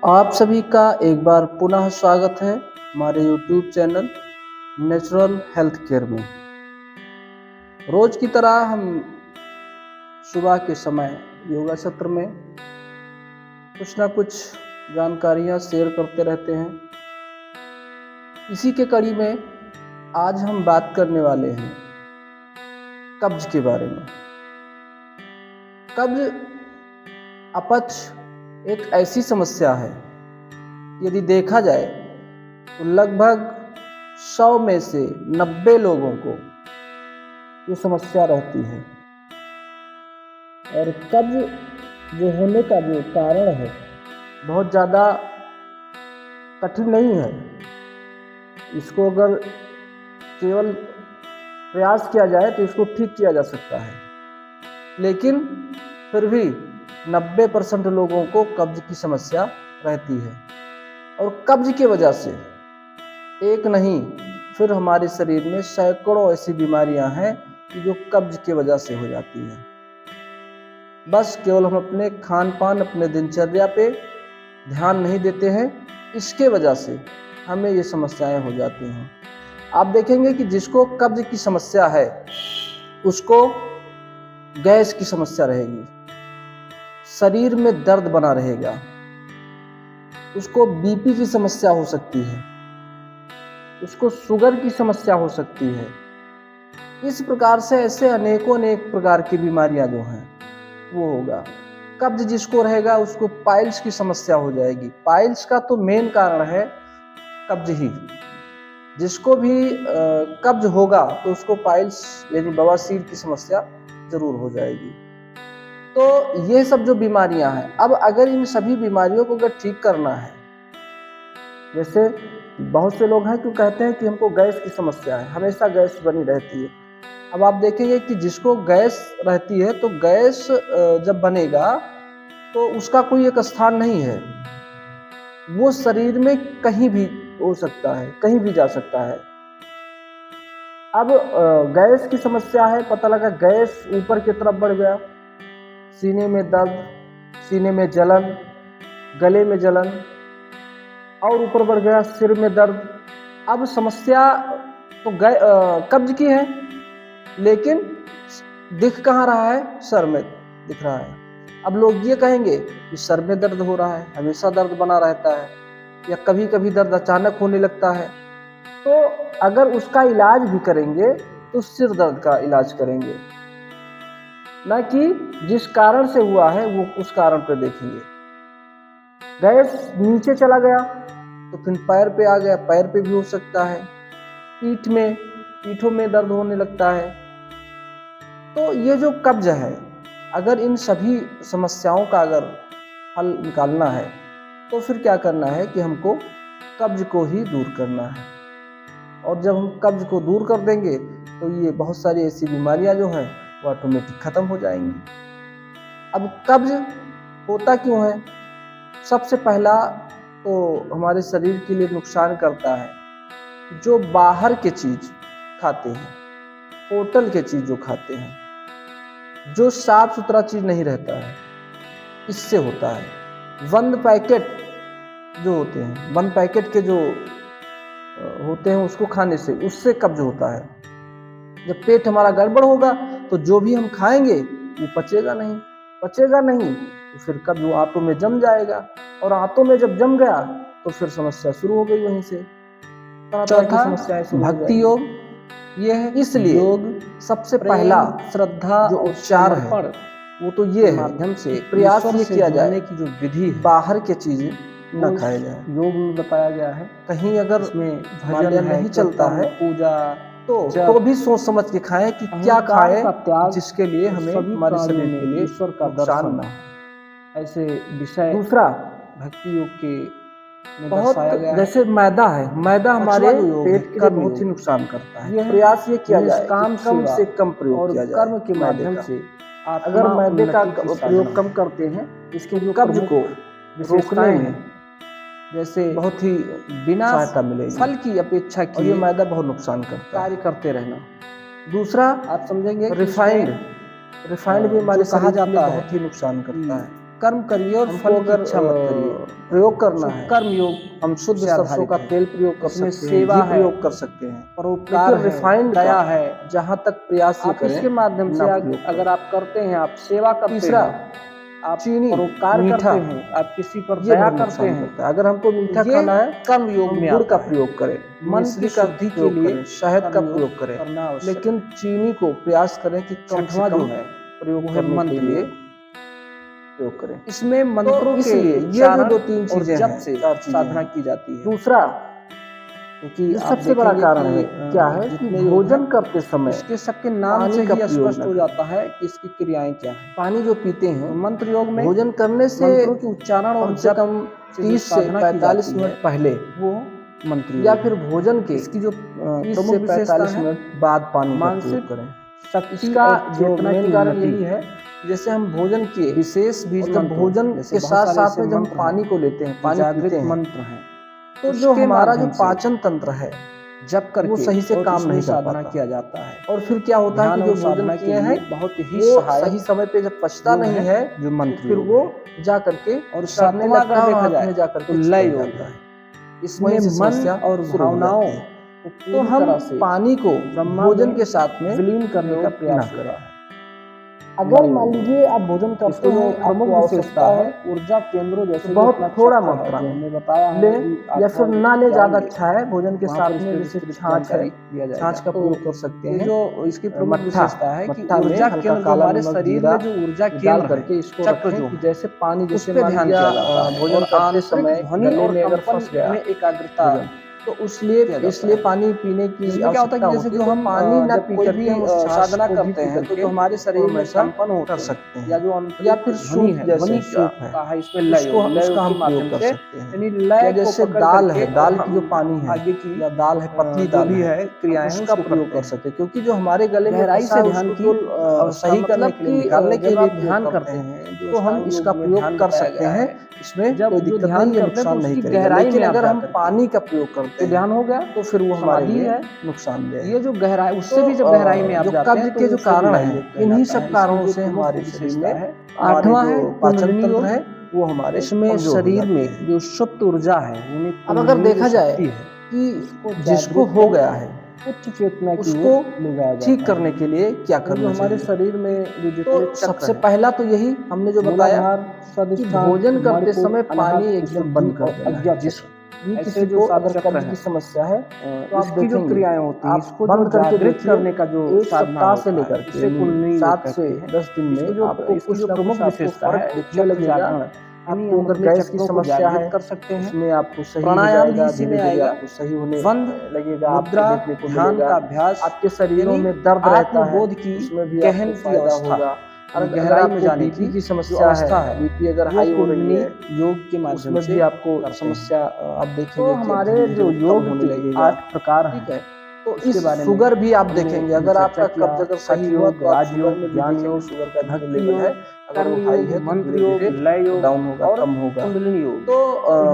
आप सभी का एक बार पुनः स्वागत है हमारे YouTube channel natural health care में। रोज की तरह हम सुबह के समय योगा सत्र में कुछ ना कुछ जानकारियाँ शेयर करते रहते हैं। इसी के कड़ी में आज हम बात करने वाले हैं कब्ज के बारे में। कब्ज अपच एक ऐसी समस्या है, यदि देखा जाए तो लगभग 100 में से 90 लोगों को ये समस्या रहती है। और कब्ज जो होने का जो कारण है बहुत ज़्यादा कठिन नहीं है। इसको अगर केवल प्रयास किया जाए तो इसको ठीक किया जा सकता है, लेकिन फिर भी 90% लोगों को कब्ज की समस्या रहती है। और कब्ज की वजह से एक नहीं फिर हमारे शरीर में सैकड़ों ऐसी बीमारियां हैं कि जो कब्ज की वजह से हो जाती हैं। बस केवल हम अपने खान पान, अपने दिनचर्या पे ध्यान नहीं देते हैं, इसके वजह से हमें ये समस्याएं हो जाती हैं। आप देखेंगे कि जिसको कब्ज की समस्या है उसको गैस की समस्या रहेगी, शरीर में दर्द बना रहेगा, उसको बीपी की समस्या हो सकती है, उसको शुगर की समस्या हो सकती है। इस प्रकार से ऐसे अनेक प्रकार की बीमारियां जो हैं वो होगा। कब्ज जिसको रहेगा उसको पाइल्स की समस्या हो जाएगी। पाइल्स का तो मेन कारण है कब्ज ही। जिसको भी कब्ज होगा तो उसको पाइल्स यानी बवासीर की समस्या जरूर हो जाएगी। तो ये सब जो बीमारियां हैं, अब अगर इन सभी बीमारियों को अगर ठीक करना है, जैसे बहुत से लोग हैं जो कहते हैं कि हमको गैस की समस्या है, हमेशा गैस बनी रहती है। अब आप देखेंगे कि जिसको गैस रहती है तो गैस जब बनेगा तो उसका कोई एक स्थान नहीं है, वो शरीर में कहीं भी हो सकता है, कहीं भी जा सकता है। अब गैस की समस्या है, पता लगा गैस ऊपर की तरफ बढ़ गया, सीने में दर्द, सीने में जलन, गले में जलन, और ऊपर बढ़ गया सिर में दर्द। अब समस्या तो कब्ज की है, लेकिन दिख कहाँ रहा है? सर में दिख रहा है। अब लोग ये कहेंगे कि सर में दर्द हो रहा है, हमेशा दर्द बना रहता है, या कभी कभी दर्द अचानक होने लगता है। तो अगर उसका इलाज भी करेंगे तो सिर दर्द का इलाज करेंगे, ना कि जिस कारण से हुआ है वो उस कारण पर देखेंगे। गैस नीचे चला गया तो फिर पैर पे आ गया, पैर पे भी हो सकता है, पीठों में दर्द होने लगता है। तो ये जो कब्ज है, अगर इन सभी समस्याओं का अगर हल निकालना है तो फिर क्या करना है कि हमको कब्ज को ही दूर करना है। और जब हम कब्ज को दूर कर देंगे तो ये बहुत सारी ऐसी बीमारियां जो हैं वो ऑटोमेटिक खत्म हो जाएंगी। अब कब्ज होता क्यों है? सबसे पहला तो हमारे शरीर के लिए नुकसान करता है जो बाहर के चीज खाते हैं, होटल के चीज जो खाते हैं, जो साफ सुथरा चीज नहीं रहता है, इससे होता है। बंद पैकेट जो होते हैं, बंद पैकेट के जो होते हैं उसको खाने से, उससे कब्ज होता है। जब पेट हमारा गड़बड़ होगा तो जो भी हम खाएंगे वो पचेगा नहीं तो फिर कब्ज वो आंतों में जम जाएगा, और आंतों में जब जम गया तो फिर समस्या शुरू हो गई वहीं से। चौथा भक्ति योग, ये है। इसलिए योग सबसे पहला श्रद्धा जो उपचार है वो तो ये है माध्यम से प्रयास ये किया जाए की जो विधि है, बाहर के चीजें न खाया जाए। योग में बताया गया है, कहीं अगर इसमें भजन नहीं चलता है, पूजा, तो भी सोच समझ के खाएं कि क्या खाएं जिसके लिए हमें हमारे शरीर के लिए ईश्वर का दर्शन ना हो। ऐसे विषय। दूसरा भक्ति योग के बहुत जैसे मैदा है, मैदा हमारे पेट के बहुत ही नुकसान करता है। प्रयास ये किया जाए कम से कम प्रयोग किया जाए, कर्म के माध्यम से अगर मैदे का प्रयोग कम करते हैं, इसके लिए कब्ज को रोकने में जैसे बहुत ही बिना सहायता मिलेगी, फल की अपेक्षा की। ये मैदा बहुत नुकसान करता है, कार्य करते रहना। दूसरा आप समझेंगे रिफाइंड भी हमारे कहा जाता है बहुत ही नुकसान करता है। कर्म करिए और फल की इच्छा मत करिए। प्रयोग करना है, कर्म योग हम शुद्ध सरसों का तेल प्रयोग कर सकते हैं, सेवा घी है, प्रयोग कर सकते हैं, परोपकार है, रिफाइंड दया है, जहाँ तक प्रयास ये आप करें इसके माध्यम से अगर आप करते हैं, आप सेवा करते तीसरा, हैं, आप चीनी, परोपकार करते हैं, आप किसी पर दया करते हैं, अगर हमको मीठा ये खाना है कर्म योग में गुड़ का आता है। प्रयोग करें, मन की शुद्धि के लिए शहद का प्रयोग करें, करना आवश्यक है। लेकिन चीनी को प्रयास करें कि कम से कम प्रयोग करने के लिए प्रयोग करें। इसमें मंत्रों के इसलिए ये जो 2-3 चीजें जप हैं, से 4 चीजें साधना हैं। की जाती है। दूसरा क्योंकि जो सबसे बड़ा कारण है क्या है कि भोजन करते समय इसके सबके नाम से ही स्पष्ट हो जाता है कि इसकी क्रियाएं क्या हैं। पानी जो पीते हैं मंत्र योग में भोजन करने से मंत्रों के उच्चारण और कम से कम 30 से 45 मिनट पहले वो मंत्र या फिर भोजन के इसकी जो 30 से 45 मिनट बाद पानी का प्रयोग करें। इसका जो मेन कारण यही है, जैसे हम भोजन किए विशेष बीज मंत्र, भोजन के साथ साथ में जब हम पानी को लेते हैं, पानी पीते हैं, मंत्र हैं, तो जो हमारा जो पाचन तंत्र है जब करके वो सही से काम नहीं कर पाता किया जाता है। और फिर क्या होता है कि जो भोजन किए हैं बहुत ही वो सही समय पे जब पचता नहीं है जो मंत्र फिर वो जा करके और करने लगता है, देखा जाए में जा करके लय होता है। इसमें मन और भावनाओं तो हम पानी को भोजन के साथ में विलीन करने का प्रयास करें। अगर मान लीजिए आप भोजन करते हो, प्रमुख विशेषता है ऊर्जा केंद्रों जैसे बहुत थोड़ा मात्रा में हमने बताया ले या फिर ना ले ज्यादा अच्छा है। भोजन के साथ में जैसे छाछ है, छाछ का प्रयोग कर सकते हैं। जो इसकी प्रमुख विशेषता है कि ऊर्जा केंद्र हमारे शरीर में जो ऊर्जा केंद्र करके इसको चक्र जो जैसे पानी जैसे ध्यान किया जाता है भोजन करते समय गले में अगर फंस गया में एकाग्रता तो इसलिए पानी पीने की क्या होता है कि जैसे जो हम पानी न पी कोई करके हम साधना करते हैं तो हमारे शरीर में कंपन कर सकते हैं, या फिर सूप है, ध्वनि है, इसमें लय उसका हम प्रयोग कर सकते हैं। यानी लय जैसे दाल है, दाल की जो पानी है आगे की या दाल है, पतली दाल भी है, क्रियाएं उसका प्रयोग कर सकते हैं, क्योंकि जो हमारे गले में गहराई से ध्यान की सही करने के लिए निकालने के लिए ध्यान करते हैं तो हम इसका प्रयोग कर सकते हैं। इसमें कोई दिक्कत ध्यान नहीं है, नुकसान नहीं करेगा। लेकिन अगर हम पानी का प्रयोग करते हैं ध्यान हो गया तो फिर वो हमारे लिए नुकसानदेह। ये जो गहराई उससे भी जब गहराई में आप जाते हैं कब्ज के जो कारण है, इन्हीं सब कारणों से हमारे शरीर में 8वां है पाचन तंत्र है वो हमारे इसमें शरीर में जो सुप्त ऊर्जा है। अब अगर देखा जाए कि जिसको हो गया है उच्च चेतना उसको ठीक करने के लिए क्या करना चाहिए हमारे शरीर में तो सबसे पहला तो यही हमने जो बताया कि भोजन करते समय पानी एकदम बंद कर देना। किसी को अगर कब्ज की समस्या है तो आप देखिए जो क्रियाएं होती हैं इसको बंद करके करने का जो एक सप्ताह से लेकर के 7 से 10 दिन में आपको कुछ प्रमुख विशेषता है दिखने लगेगा। आपको अगर गैस की समस्या है कर सकते हैं, इसमें आपको सही प्राणायाम हो इसी में आएगा, आपको सही होने लगेगा, आपको देखने को ध्यान का अभ्यास, आपके शरीरों में दर्द रहता है बोध की उसमें भी गहन फायदा होगा। और गहराई में जाने की समस्या है, बीपी अगर हाई हो रही है योग के माध्यम से भी आपको समस्या आप देखेंगे। तो हमारे जो योग होने लगेगा 8 प्रकार ठीक है। तो इस शुगर भी आप देखेंगे, अगर आपका कब्ज अगर सही हुआ तो राजयोग, ज्ञान योग, शुगर का भक्ति लेवल है, अगर वो हाई है मंत्र योग, लय योग डाउन होगा, कम होगा। कुंडलिनी योग। तो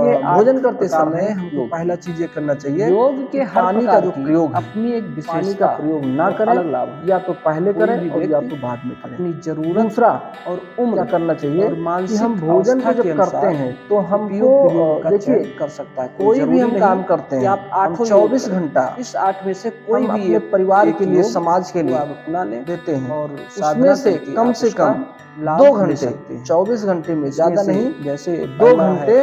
ये भोजन करते समय हमको पहला चीज ये करना चाहिए, योग के पानी का जो प्रयोग अपनी एक पानी का प्रयोग ना करें, या तो पहले करें और या तो बाद में करें। अपनी जरूरत दूसरा और उम्र क्या करना चाहिए कि हम भोजन को जब करते हैं तो हमको देखिए कर सकता है कोई भी हम काम करते हैं आप 24 घंटा इस 8 में से कोई भी अपने परिवार के लिए, समाज के लिए अपना ले देते हैं और उसमें से कम 2 घंटे 24 घंटे में ज्यादा नहीं, जैसे 2 घंटे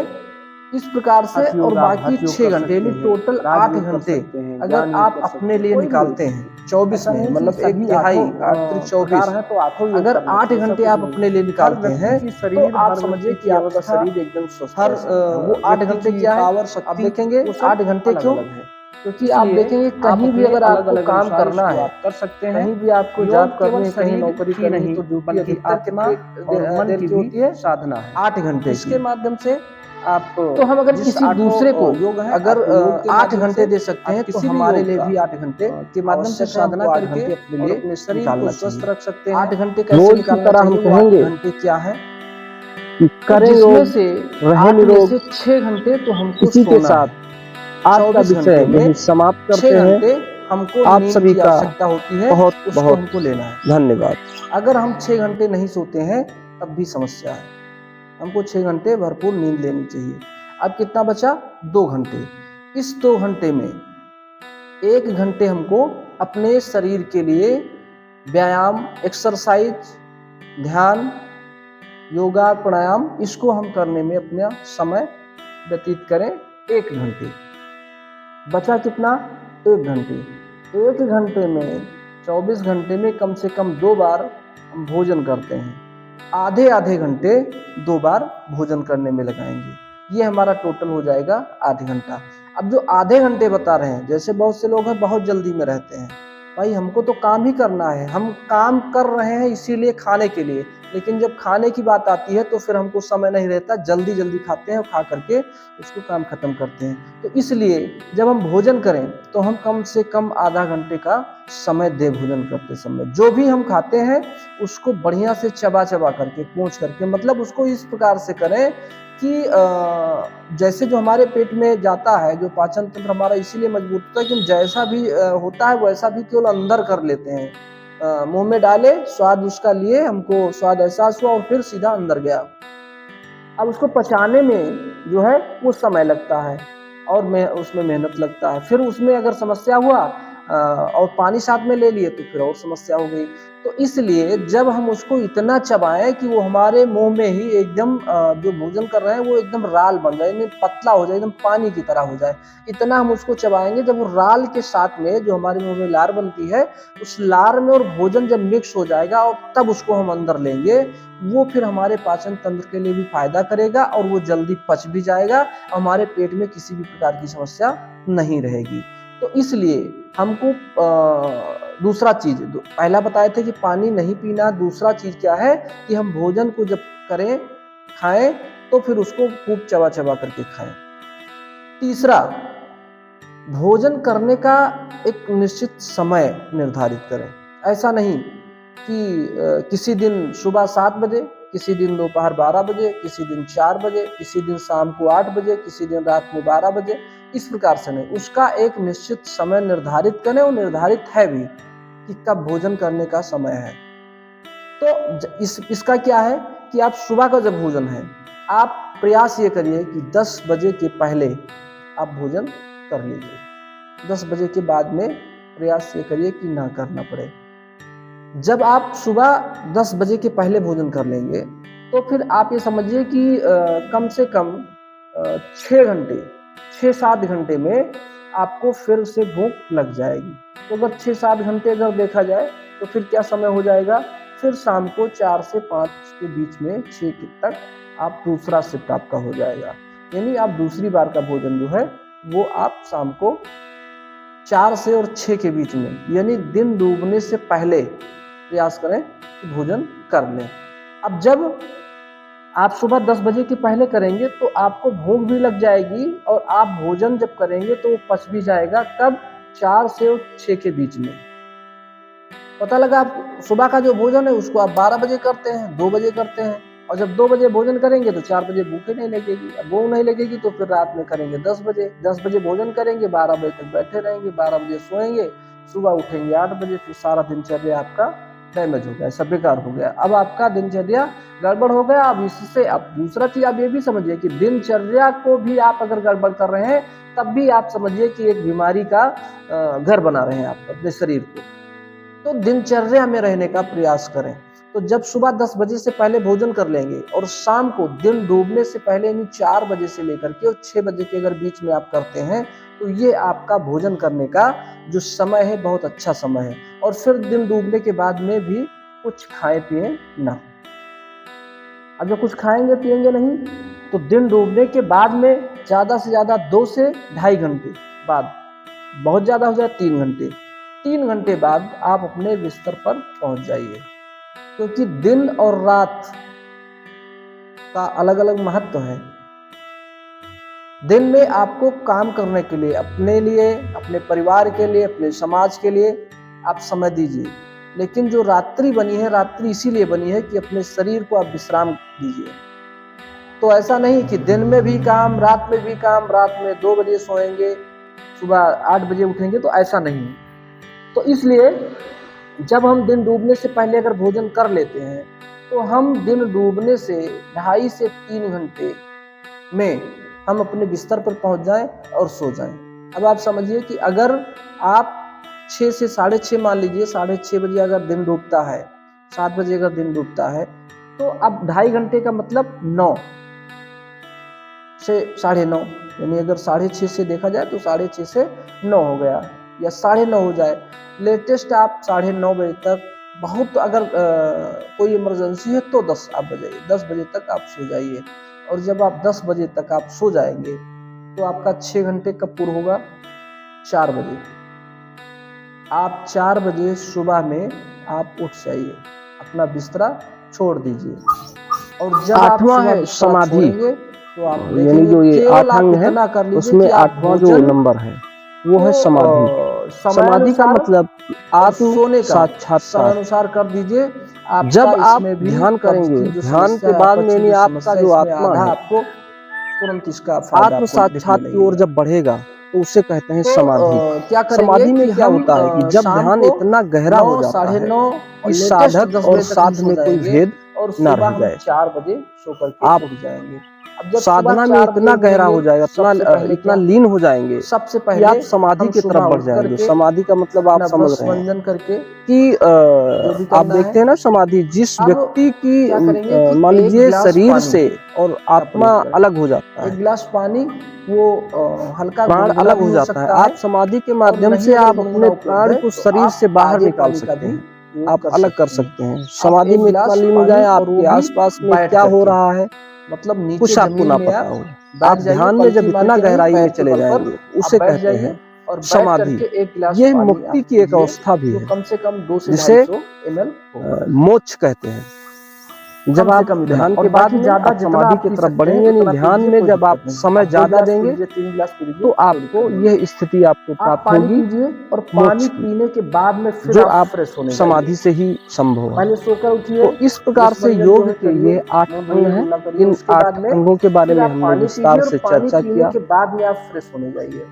इस प्रकार से और बाकी 6 घंटे यानी टोटल 8 घंटे अगर आप अपने लिए निकालते हैं 24 में, मतलब 1/3 8 24 है तो 8 अगर 8 घंटे आप अपने लिए निकालते हैं तो आप समझिए कि आपका शरीर एकदम स्वस्थ है। वो 8 घंटे क्या है आप देखेंगे 8 घंटे क्यों, क्योंकि आप देखेंगे कहीं भी अगर आपको काम करना है कर सकते हैं, कहीं भी आपको जॉब करनी है, कहीं नौकरी करनी है, तो बल्कि आत्मा और मन की होती है साधना है 8 घंटे। इसके माध्यम से आप तो हम अगर किसी दूसरे को अगर 8 घंटे दे सकते हैं तो हमारे लिए भी 8 घंटे के माध्यम से साधना करके अपने लिए अपने शरीर को स्वस्थ रख सकते हैं। 8 घंटे कैसे निकालना हम कहेंगे, घंटे क्या है करें योग से रहे निरोग, 6 घंटे तो हमको इसी के साथ आज का विषय में समाप्त करते हैं। हमको आप सभी का आवश्यकता होती है, बहुत बहुत हमको लेना है। धन्यवाद। अगर हम 6 घंटे नहीं सोते हैं तब भी समस्या है, हमको 6 घंटे भरपूर नींद लेनी चाहिए। अब कितना बचा? 2 घंटे। इस 2 घंटे में 1 घंटे हमको अपने शरीर के लिए व्यायाम, एक्सरसाइज, ध्यान, योगा, प्राणायाम, इसको हम करने में अपना समय व्यतीत करें 1 घंटे। बचा कितना? 1 घंटे। 1 घंटे में 24 घंटे में कम से कम 2 बार हम भोजन करते हैं। आधे घंटे 2 बार भोजन करने में लगाएंगे। ये हमारा टोटल हो जाएगा आधे घंटा। अब जो आधे घंटे बता रहे हैं, जैसे बहुत से लोग हैं बहुत जल्दी में रहते हैं, भाई हमको तो काम ही करना है, हम काम कर रहे हैं इसीलिए खाने के लिए, लेकिन जब खाने की बात आती है तो फिर हमको समय नहीं रहता, जल्दी जल्दी खाते हैं और खा करके उसको काम खत्म करते हैं। तो इसलिए जब हम भोजन करें तो हम कम से कम आधा घंटे का समय दे भोजन करते समय। जो भी हम खाते हैं उसको बढ़िया से चबा चबा करके, पूंछ करके, मतलब उसको इस प्रकार से करें कि जैसे जो हमारे पेट में जाता है, जो पाचन तंत्र हमारा इसीलिए मजबूत होता है कि जैसा भी होता है वैसा भी केवल अंदर कर लेते हैं। मुंह में डाले, स्वाद उसका लिए, हमको स्वाद एहसास हुआ और फिर सीधा अंदर गया। अब उसको पचाने में जो है वो समय लगता है और उसमें मेहनत लगता है। फिर उसमें अगर समस्या हुआ और पानी साथ में ले लिए तो फिर और समस्या हो गई। तो इसलिए जब हम उसको इतना चबाएं कि वो हमारे मुंह में ही एकदम जो भोजन कर रहे हैं वो एकदम राल बन जाए, एकदम पतला हो जाए, एकदम पानी की तरह हो जाए, इतना हम उसको चबाएंगे। जब वो राल के साथ में जो हमारे मुंह में लार बनती है, उस लार में और भोजन जब मिक्स हो जाएगा और तब उसको हम अंदर लेंगे, वो फिर हमारे पाचन तंत्र के लिए भी फायदा करेगा और वो जल्दी पच भी जाएगा, हमारे पेट में किसी भी प्रकार की समस्या नहीं रहेगी। तो इसलिए हमको दूसरा चीज, पहला बताए थे कि पानी नहीं पीना, दूसरा चीज क्या है कि हम भोजन को जब करें, खाएं तो फिर उसको खूब चबा चबा करके खाएं। तीसरा, भोजन करने का एक निश्चित समय निर्धारित करें। ऐसा नहीं कि किसी दिन सुबह 7 बजे, किसी दिन दोपहर 12 बजे, किसी दिन 4 बजे, किसी दिन शाम को 8 बजे, किसी दिन रात में 12 बजे, इस प्रकार से नहीं। उसका एक निश्चित समय निर्धारित करें, और निर्धारित है भी कि कब भोजन करने का समय है। तो इसका क्या है कि आप सुबह का जब भोजन है, आप प्रयास ये करिए कि 10 बजे के पहले आप भोजन कर लीजिए। 10 बजे के बाद में प्रयास ये करिए कि ना करना पड़े। जब आप सुबह 10 बजे के पहले भोजन कर लेंगे तो फिर आप ये समझिए कि कम से कम 6-7 घंटे में आपको फिर से भूख लग जाएगी। तो अगर 6-7 घंटे अगर देखा जाए तो फिर क्या समय हो जाएगा, फिर शाम को 4 से 5 के बीच में 6 तक आप दूसरा शिफ्ट आपका हो जाएगा। यानी आप दूसरी बार का भोजन जो है वो आप शाम को 4 से और 6 के बीच में, यानी दिन डूबने से पहले प्रयास करें कि भोजन कर लें। अब जब आप सुबह 10 बजे के पहले करेंगे तो आपको भूख भी लग जाएगी और आप भोजन जब करेंगे तो वो पच भी जाएगा। कब? 4 से और 6 के बीच में। पता लगा आप सुबह का जो भोजन है उसको आप 12 बजे करते हैं, 2 बजे करते हैं, और जब 2 बजे भोजन करेंगे तो 4 बजे भूखे नहीं लगेगी। अब भूख नहीं लगेगी तो फिर रात में करेंगे 10 बजे। 10 बजे भोजन करेंगे, 12 बजे तक बैठे रहेंगे, 12 बजे सोएंगे, सुबह उठेंगे 8 बजे, फिर सारा दिनचर्या आपका डैमेज हो गया, सब बेकार हो गया। अब आपका दिनचर्या गड़बड़ हो गया। अब इससे अब दूसरा चीज आप ये भी समझिए कि दिनचर्या को भी आप अगर गड़बड़ कर रहे हैं तब भी आप समझिए कि एक बीमारी का घर बना रहे हैं आप अपने शरीर को। तो दिनचर्या में रहने का प्रयास करें। तो जब सुबह 10 बजे से पहले भोजन कर लेंगे और शाम को दिन डूबने से पहले यानी 4 बजे से लेकर के और 6 बजे के अगर बीच में आप करते हैं तो ये आपका भोजन करने का जो समय है बहुत अच्छा समय है। और फिर दिन डूबने के बाद में भी कुछ खाएं पिए ना। अब जब कुछ खाएंगे पिएंगे नहीं तो दिन डूबने के बाद में ज़्यादा से ज़्यादा 2 से ढाई घंटे बाद, बहुत ज़्यादा हो जाए 3 घंटे, 3 घंटे बाद आप अपने बिस्तर पर पहुंच जाइए। क्योंकि दिन और रात का अलग अलग महत्व है। दिन में आपको काम करने के लिए, अपने लिए, अपने परिवार के लिए, अपने समाज के लिए आप समय दीजिए। लेकिन जो रात्रि बनी है, रात्रि इसीलिए बनी है कि अपने शरीर को आप विश्राम दीजिए। तो ऐसा नहीं कि दिन में भी काम, रात में भी काम, रात में 2 बजे सोएंगे, सुबह 8 बजे उठेंगे, तो ऐसा नहीं है। तो इसलिए जब हम दिन डूबने से पहले अगर भोजन कर लेते हैं तो हम दिन डूबने से 2.5 से 3 घंटे में हम अपने बिस्तर पर पहुंच जाएं और सो जाएं। अब आप समझिए कि अगर आप 6 से 6:30 मान लीजिए, 6:30 बजे अगर दिन डूबता है, 7 बजे अगर दिन डूबता है, तो अब 2.5 घंटे का मतलब 9 से 9:30, यानी अगर 6:30 से देखा जाए तो 6:30 से 9 हो गया, या 9:30 हो जाए। लेटेस्ट आप 9:30 बजे तक, बहुत अगर कोई इमरजेंसी है तो 10 आप बजाइए, 10 बजे तक आप सो जाइए। और जब आप 10 बजे तक आप सो जाएंगे तो आपका 6 घंटे कब पूरा होगा? 4 बजे। आप 4 बजे सुबह में आप उठ जाइए, अपना बिस्तरा छोड़ दीजिए। और जब आप है समाधि, तो आप यानी जो ये 8 अंग है उसमें 8वां जो नंबर है वो है समाधि। समाधि का मतलब आत्म सोने का साक्षात्कार अनुसार कर दीजिए। जब आप ध्यान करेंगे, ध्यान के बाद में यानी आपका जो आत्मा है आपको तुरंत इसका आत्म साक्षात की ओर जब बढ़ेगा तो उसे कहते हैं समाधि। क्या समाधि में क्या होता है कि जब ध्यान इतना गहरा हो जाता है कि साधक और साध में कोई भेद न रह जाए। 4 बजे सोकर के आप उठ जाएंगे। अब साधना में इतना गहरा हो जाएगा, इतना लीन हो जाएंगे सबसे कि पहले आप समाधि की तरफ बढ़ जाएंगे। समाधि का मतलब आप समझ रहे हैं करके कि आप देखते हैं ना, समाधि जिस व्यक्ति की मान लीजिए शरीर से और आत्मा अलग हो जाता है, 1 गिलास पानी, वो हल्का प्राण अलग हो जाता है। आप समाधि के माध्यम से आप अपने प्राण को शरीर से बाहर निकाल सकते हैं, आप अलग कर सकते हैं। समाधि में इतना लीन हो जाए, आपके आसपास में क्या हो रहा है मतलब नीचे कुछ आपको ना पता हो। आप ध्यान में जब इतना गहराई में चले जाएंगे उसे कहते हैं और समाधि। यह मुक्ति की एक अवस्था भी है कम से कम 2 से जिसे 250 ml मोक्ष कहते हैं। जब आप ध्यान के बाद में आप समाधि की तरफ बढ़ेंगे, यानी ध्यान में जब आप समय ज्यादा देंगे तो आपको यह स्थिति आपको प्राप्त होगी और पानी पीने के बाद में फिर जो आप समाधि से ही संभव है। पहले सोकर उठिए। तो इस प्रकार से योग के ये 8 अंग हैं। इन 8 अंगों के बारे में हमने विस्तार से चर्चा किया, के बाद में आप फ्रेश होने जाइए,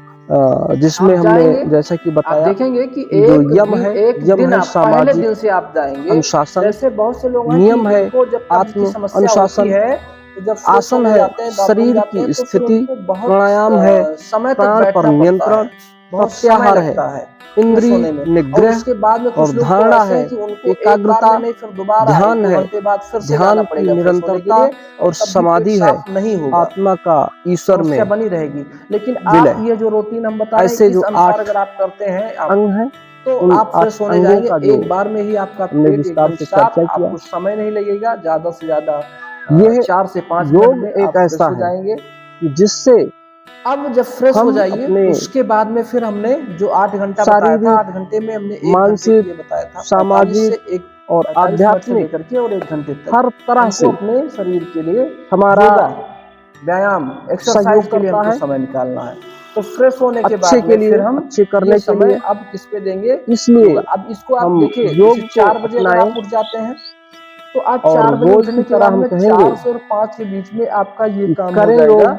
जिसमें हमने जैसा कि बताया देखेंगे कि जो यम है सामाजिक दिन से आप जाएंगे। अनुशासन, जैसे बहुत से लोग नियम है आत्म अनुशासन, है तो जब आसन है शरीर की स्थिति, प्राणायाम है प्राण पर नियंत्रण, प्रत्याहार है इंद्रिय निग्रह, उसके बाद में और धारणा है एकाग्रता, ध्यान है ध्यान की निरंतरता, और समाधि है नहीं होगा, आत्मा का ईश्वर में बनी रहेगी। लेकिन आप ये जो रूटीन हम बता रहे हैं, ऐसे जो 8 अगर आप करते हैं अंग हैं तो आप फ्रेश होने जाएंगे। एक बार में ही आपका विस्तार से चर्चा किया, कुछ समय नहीं लगेगा, ज्यादा से ज्यादा ये 4 से 5 योग एक ऐसा है कि जिससे अब जब फ्रेश हो जाइए उसके बाद में फिर हमने जो 8 घंटा बताया था, 8 घंटे में हमने मानसिक, बताया था, सामाजिक और आध्यात्मिक करके और 1 घंटे तक हर तरह से अपने शरीर के लिए हमारा व्यायाम एक्सरसाइज के लिए हमको समय निकालना है। तो फ्रेश होने के बाद के लिए फिर हम अच्छे करने के लिए अब किस पे देंगे, इसलिए अब इसको आप देखिए योग 4 बजे अगर आप उठ जाते हैं तो आप 4 बजे उठने के बाद में 4 से और 5 के बीच में आपका ये काम हो जाएगा,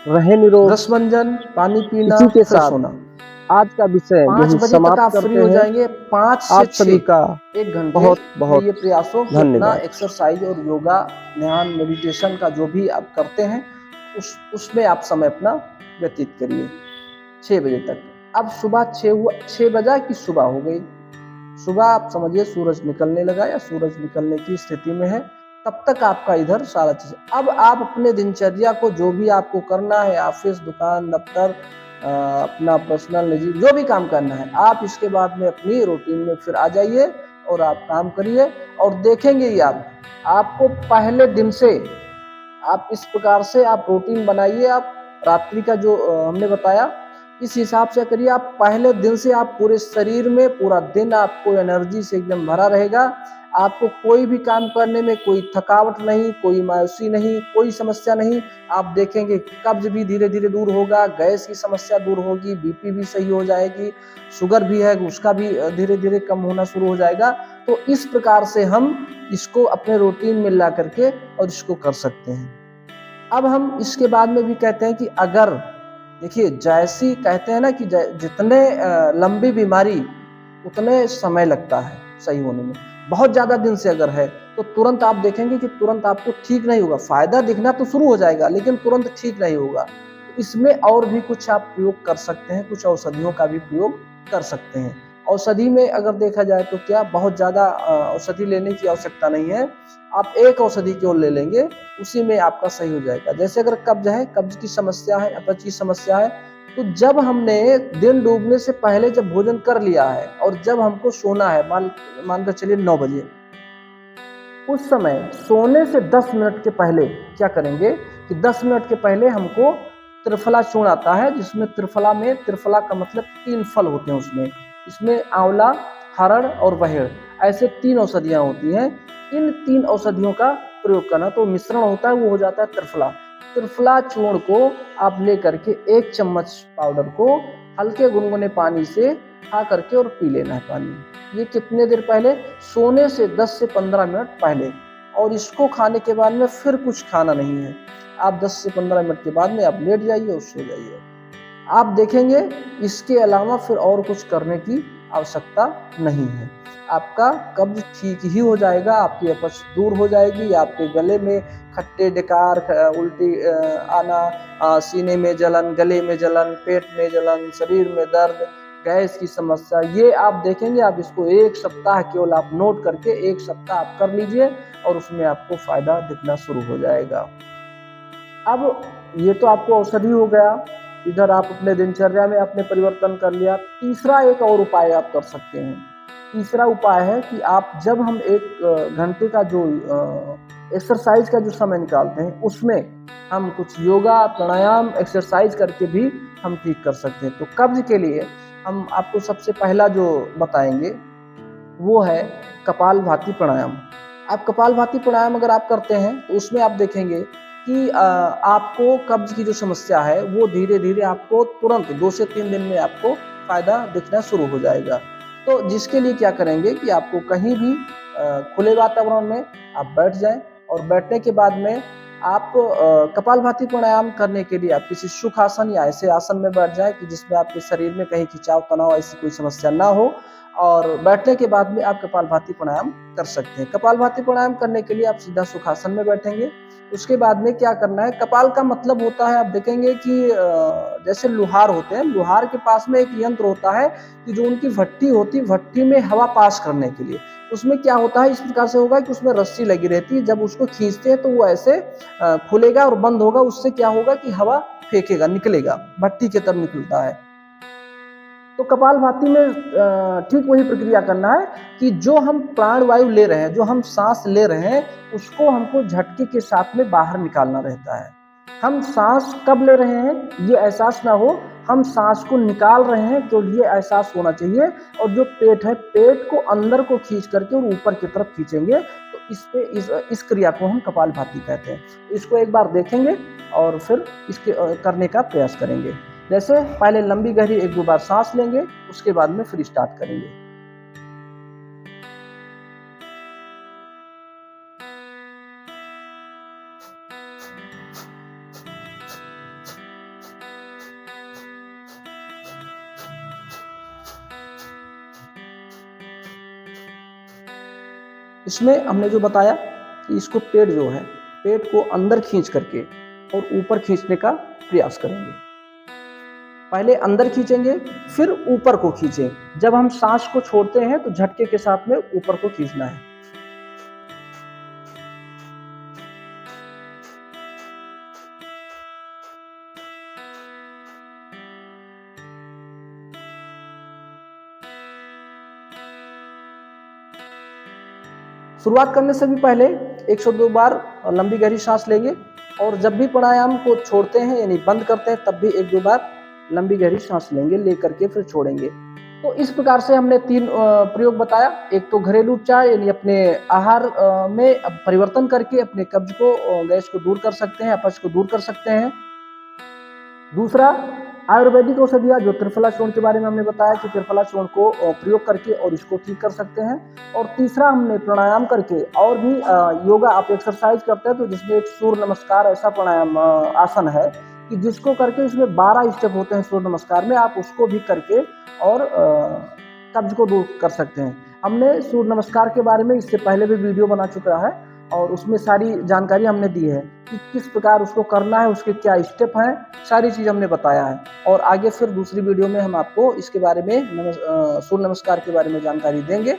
रहे निरोध, रसमंजन, पानी पीना, इसी के साथ सोना। आज का विषय 5 बजे तक आप फ्री हो जाएंगे। 5 से आप सभी का 1 घंटे बहुत बहुत ये प्रयासों धन्यवाद। एक्सरसाइज और योगा, ध्यान, मेडिटेशन का जो भी आप करते हैं उसमें आप समय अपना व्यतीत करिए 6 बजे तक। अब सुबह 6 बजा की सुबह हो गई, सुबह आप समझिए सूरज निकलने लगा या सूरज निकलने की स्थिति में है, तब तक आपका इधर सारा चीज। अब आप अपने दिनचर्या को जो भी आपको करना है, ऑफिस, दुकान, दफ्तर, अपना पर्सनल निजी जो भी काम करना है, आप इसके बाद में अपनी रूटीन में फिर आ जाइए और आप काम करिए। और देखेंगे ही आपको पहले दिन से आप इस प्रकार से आप रूटीन बनाइए। आप रात्रि का जो हमने बताया इस हिसाब से करिए। आप पहले दिन से आप पूरे शरीर में पूरा दिन आपको एनर्जी से एकदम भरा रहेगा। आपको कोई भी काम करने में कोई थकावट नहीं, कोई मायूसी नहीं, कोई समस्या नहीं। आप देखेंगे कब्ज भी धीरे धीरे दूर होगा, गैस की समस्या दूर होगी, बीपी भी सही हो जाएगी, शुगर भी है उसका भी धीरे धीरे कम होना शुरू हो जाएगा। तो इस प्रकार से हम इसको अपने रूटीन में ला करके और इसको कर सकते हैं। अब हम इसके बाद में भी कहते हैं कि अगर देखिए जैसी कहते हैं ना कि जितने लंबी बीमारी उतने समय लगता है सही होने में। बहुत ज्यादा दिन से अगर है तो तुरंत आप देखेंगे कि तुरंत आपको ठीक नहीं होगा। फायदा दिखना तो शुरू हो जाएगा लेकिन तुरंत ठीक नहीं होगा। इसमें और भी कुछ आप प्रयोग कर सकते हैं, कुछ औषधियों का भी प्रयोग कर सकते हैं। औषधि में अगर देखा जाए तो क्या बहुत ज़्यादा औषधि लेने की आवश्यकता नहीं है, आप एक औषधि केवल ले लेंगे, उसी में आपका सही हो जाएगा। जैसे अगर कब्ज है, कब्ज की समस्या है, अपच की समस्या है, तो जब हमने दिन डूबने से पहले जब भोजन कर लिया है और जब हमको सोना है, मान कर चलिए 9 बजे, उस समय सोने से 10 मिनट के पहले क्या करेंगे कि 10 मिनट के पहले हमको त्रिफला चूर्ण आता है, जिसमें त्रिफला का मतलब 3 फल होते हैं उसमें, इसमें आंवला, हरड़ और बहेड़, ऐसे 3 औषधियाँ होती हैं। इन 3 औषधियों का प्रयोग करना, तो मिश्रण होता है वो हो जाता है त्रिफला। त्रिफला चूर्ण को आप ले करके 1 चम्मच पाउडर को हल्के गुनगुने पानी से खा करके और पी लेना है पानी। ये कितने देर पहले? सोने से 10 से 15 मिनट पहले। और इसको खाने के बाद में फिर कुछ खाना नहीं है, आप 10 से 15 मिनट के बाद में आप लेट जाइए और सो जाइए। आप देखेंगे इसके अलावा फिर और कुछ करने की आवश्यकता नहीं है, आपका कब्ज ठीक ही हो जाएगा, आपकी अपच दूर हो जाएगी, आपके गले में खट्टे डकार, उल्टी आना, सीने में जलन, गले में जलन, पेट में जलन, शरीर में दर्द, गैस की समस्या, ये आप देखेंगे। आप इसको 1 सप्ताह केवल आप नोट करके 1 सप्ताह आप कर लीजिए और उसमें आपको फायदा दिखना शुरू हो जाएगा। अब ये तो आपको औषधि हो गया, इधर आप अपने दिनचर्या में आपने परिवर्तन कर लिया। तीसरा एक और उपाय आप कर सकते हैं। तीसरा उपाय है कि आप जब हम 1 घंटे का जो एक्सरसाइज का जो समय निकालते हैं, उसमें हम कुछ योगा, प्राणायाम, एक्सरसाइज करके भी हम ठीक कर सकते हैं। तो कब्ज के लिए हम आपको सबसे पहला जो बताएंगे वो है कपालभाति प्राणायाम। आप कपालभाति प्राणायाम अगर आप करते हैं तो उसमें आप देखेंगे कि आपको कब्ज की जो समस्या है वो धीरे धीरे आपको तुरंत 2 से 3 दिन में आपको फायदा दिखना शुरू हो जाएगा। तो जिसके लिए क्या करेंगे कि आपको कहीं भी खुले वातावरण में आप बैठ जाएं और बैठने के बाद में आप कपालभाति प्राणायाम करने के लिए आप किसी सुख आसन या ऐसे आसन में बैठ जाएं कि जिसमें आपके शरीर में कहीं खिंचाव, तनाव, ऐसी कोई समस्या ना हो, और बैठने के बाद में आप कपालभाति प्राणायाम कर सकते हैं। कपालभाति प्राणायाम करने के लिए आप सीधा सुखासन में बैठेंगे। उसके बाद में क्या करना है, कपाल का मतलब होता है, आप देखेंगे कि जैसे लोहार होते हैं, लोहार के पास में एक यंत्र होता है कि जो उनकी भट्टी होती है, भट्टी में हवा पास करने के लिए उसमें क्या होता है, इस प्रकार से होगा कि उसमें रस्सी लगी रहती है, जब उसको खींचते हैं तो वो ऐसे खुलेगा और बंद होगा, उससे क्या होगा कि हवा फेंकेगा, निकलेगा, भट्टी की तरफ निकलता है। तो कपालभाति में ठीक वही प्रक्रिया करना है कि जो हम प्राण वायु ले रहे हैं, जो हम सांस ले रहे हैं, उसको हमको झटके के साथ में बाहर निकालना रहता है। हम सांस कब ले रहे हैं ये एहसास ना हो, हम सांस को निकाल रहे हैं तो ये एहसास होना चाहिए। और जो पेट है, पेट को अंदर को खींच करके और ऊपर की तरफ खींचेंगे, तो इस क्रिया को हम कपालभाति कहते हैं। इसको एक बार देखेंगे और फिर इसके करने का प्रयास करेंगे। जैसे पहले लंबी गहरी 1-2 बार सांस लेंगे, उसके बाद में फिर स्टार्ट करेंगे। इसमें हमने जो बताया कि इसको पेट जो है, पेट को अंदर खींच करके और ऊपर खींचने का प्रयास करेंगे। पहले अंदर खींचेंगे, फिर ऊपर को खींचें। जब हम सांस को छोड़ते हैं तो झटके के साथ में ऊपर को खींचना है। शुरुआत करने से भी पहले 102 बार लंबी गहरी सांस लेंगे, और जब भी प्राणायाम को छोड़ते हैं यानी बंद करते हैं तब भी 1-2 बार लंबी गहरी सांस लेंगे, लेकर के फिर छोड़ेंगे। तो इस प्रकार से हमने 3 प्रयोग बताया। एक तो घरेलू उपचार यानी अपने आहार में परिवर्तन करके अपने कब्ज को, गैस को दूर कर सकते हैं, अपच को दूर कर सकते हैं। दूसरा आयुर्वेदिक औषधियाँ, जो त्रिफला चूर्ण के बारे में हमने बताया कि त्रिफला चूर्ण को प्रयोग करके और इसको ठीक कर सकते हैं। और तीसरा हमने प्राणायाम करके, और भी योगा आप एक्सरसाइज करते हैं तो जिसमें एक सूर्य नमस्कार ऐसा प्राणायाम आसन है कि जिसको करके इसमें 12 स्टेप होते हैं सूर्य नमस्कार में, आप उसको भी करके और कब्ज को दूर कर सकते हैं। हमने सूर्य नमस्कार के बारे में इससे पहले भी वीडियो बना चुका है, और उसमें सारी जानकारी हमने दी है कि किस प्रकार उसको करना है, उसके क्या स्टेप हैं, सारी चीज़ हमने बताया है। और आगे फिर दूसरी वीडियो में हम आपको इसके बारे में सूर्य नमस्कार के बारे में जानकारी देंगे।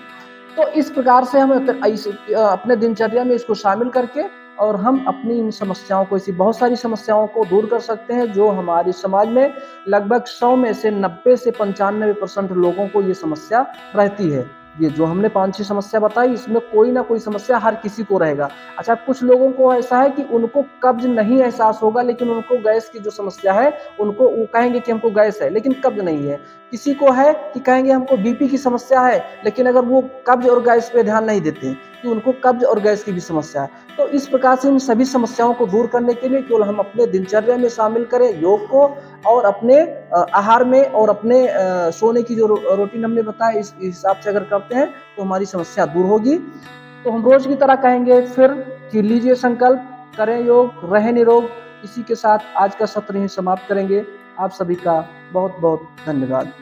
तो इस प्रकार से हम अपने दिनचर्या में इसको शामिल करके और हम अपनी इन समस्याओं को, ऐसी बहुत सारी समस्याओं को दूर कर सकते हैं जो हमारे समाज में लगभग 100 में से 90 से 95% लोगों को ये समस्या रहती है। ये जो हमने 5-6 समस्या बताई, इसमें कोई ना कोई समस्या हर किसी को रहेगा। अच्छा, कुछ लोगों को ऐसा है कि उनको कब्ज नहीं एहसास होगा, लेकिन उनको गैस की जो समस्या है, उनको वो कहेंगे कि हमको गैस है, लेकिन कब्ज नहीं है। किसी को है कि कहेंगे हमको बीपी की समस्या है, लेकिन अगर वो कब्ज और गैस पे ध्यान नहीं देते कि उनको कब्ज और गैस की भी समस्या है। तो इस प्रकार से इन सभी समस्याओं को दूर करने के लिए केवल हम अपने दिनचर्या में शामिल करें योग को, और अपने आहार में और अपने सोने की जो रूटीन हमने बताया, इस हिसाब से अगर करते हैं तो हमारी समस्या दूर होगी। तो हम रोज की तरह कहेंगे फिर कि लीजिए संकल्प, करें योग, रहें निरोग। इसी के साथ आज का सत्र ही समाप्त करेंगे। आप सभी का बहुत बहुत धन्यवाद।